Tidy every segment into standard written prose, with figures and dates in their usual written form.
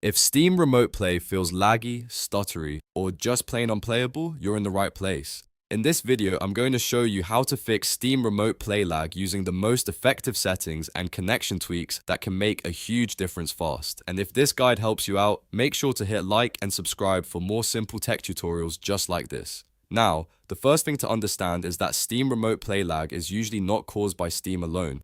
If Steam Remote Play feels laggy, stuttery, or just plain unplayable, you're in the right place. In this video, I'm going to show you how to fix Steam Remote Play lag using the most effective settings and connection tweaks that can make a huge difference fast. And if this guide helps you out, make sure to hit like and subscribe for more simple tech tutorials just like this. Now, the first thing to understand is that Steam Remote Play lag is usually not caused by Steam alone.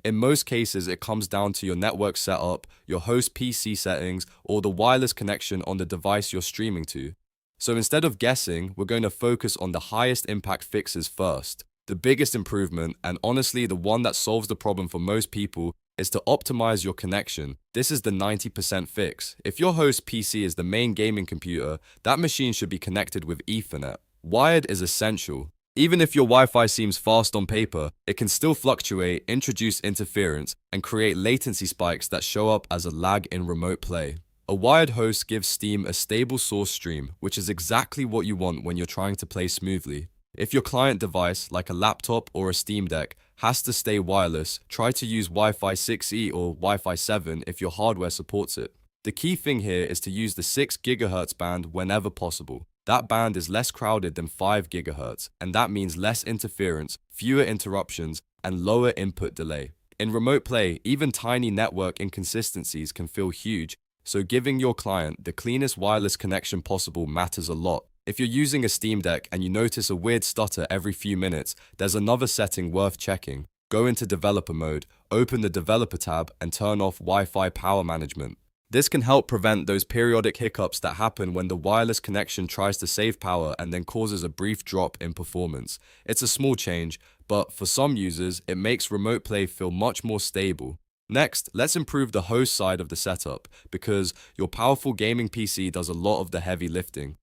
In most cases, it comes down to your network setup, your host PC settings, or the wireless connection on the device you're streaming to. So instead of guessing, we're going to focus on the highest impact fixes first. The biggest improvement, and honestly the one that solves the problem for most people, is to optimize your connection. This is the 90% fix. If your host PC is the main gaming computer, that machine should be connected with Ethernet. Wired is essential. Even if your Wi-Fi seems fast on paper, it can still fluctuate, introduce interference, and create latency spikes that show up as a lag in remote play. A wired host gives Steam a stable source stream, which is exactly what you want when you're trying to play smoothly. If your client device, like a laptop or a Steam Deck, has to stay wireless, try to use Wi-Fi 6E or Wi-Fi 7 if your hardware supports it. The key thing here is to use the 6 GHz band whenever possible. That band is less crowded than 5 GHz, and that means less interference, fewer interruptions, and lower input delay. In remote play, even tiny network inconsistencies can feel huge, so giving your client the cleanest wireless connection possible matters a lot. If you're using a Steam Deck and you notice a weird stutter every few minutes, there's another setting worth checking. Go into developer mode, open the developer tab, and turn off Wi-Fi power management. This can help prevent those periodic hiccups that happen when the wireless connection tries to save power and then causes a brief drop in performance. It's a small change, but for some users, it makes remote play feel much more stable. Next, let's improve the host side of the setup, because your powerful gaming PC does a lot of the heavy lifting.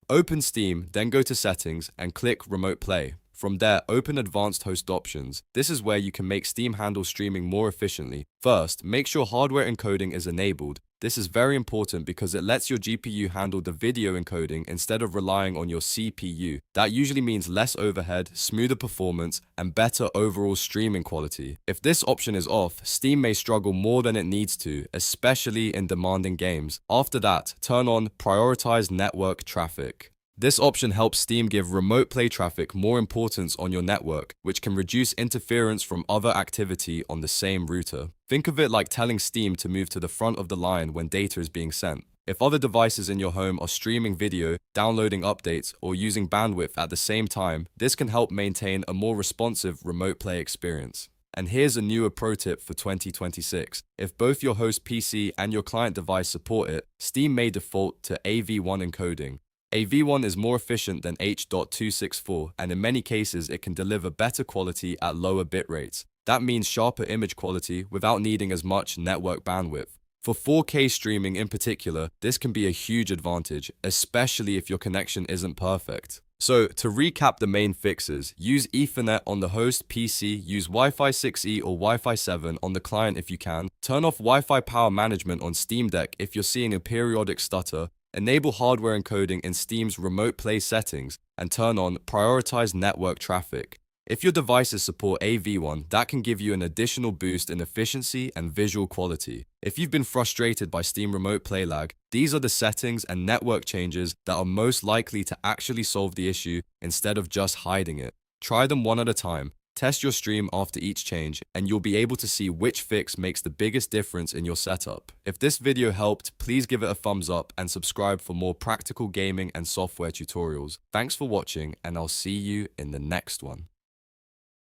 Open Steam, then go to Settings and click Remote Play. From there, open Advanced Host Options. This is where you can make Steam handle streaming more efficiently. First, make sure hardware encoding is enabled. This is very important because it lets your GPU handle the video encoding instead of relying on your CPU. That usually means less overhead, smoother performance, and better overall streaming quality. If this option is off, Steam may struggle more than it needs to, especially in demanding games. After that, turn on Prioritize Network Traffic. This option helps Steam give remote play traffic more importance on your network, which can reduce interference from other activity on the same router. Think of it like telling Steam to move to the front of the line when data is being sent. If other devices in your home are streaming video, downloading updates, or using bandwidth at the same time, this can help maintain a more responsive remote play experience. And here's a newer pro tip for 2026. If both your host PC and your client device support it, Steam may default to AV1 encoding. AV1 is more efficient than H.264, and in many cases it can deliver better quality at lower bit rates. That means sharper image quality without needing as much network bandwidth. For 4K streaming in particular, this can be a huge advantage, especially if your connection isn't perfect. So, to recap the main fixes, use Ethernet on the host PC, use Wi-Fi 6E or Wi-Fi 7 on the client if you can, turn off Wi-Fi power management on Steam Deck if you're seeing a periodic stutter, enable hardware encoding in Steam's remote play settings, and turn on Prioritize Network Traffic. If your devices support AV1, that can give you an additional boost in efficiency and visual quality. If you've been frustrated by Steam Remote Play lag, these are the settings and network changes that are most likely to actually solve the issue instead of just hiding it. Try them one at a time. Test your stream after each change, and you'll be able to see which fix makes the biggest difference in your setup. If this video helped, please give it a thumbs up and subscribe for more practical gaming and software tutorials. Thanks for watching, and I'll see you in the next one.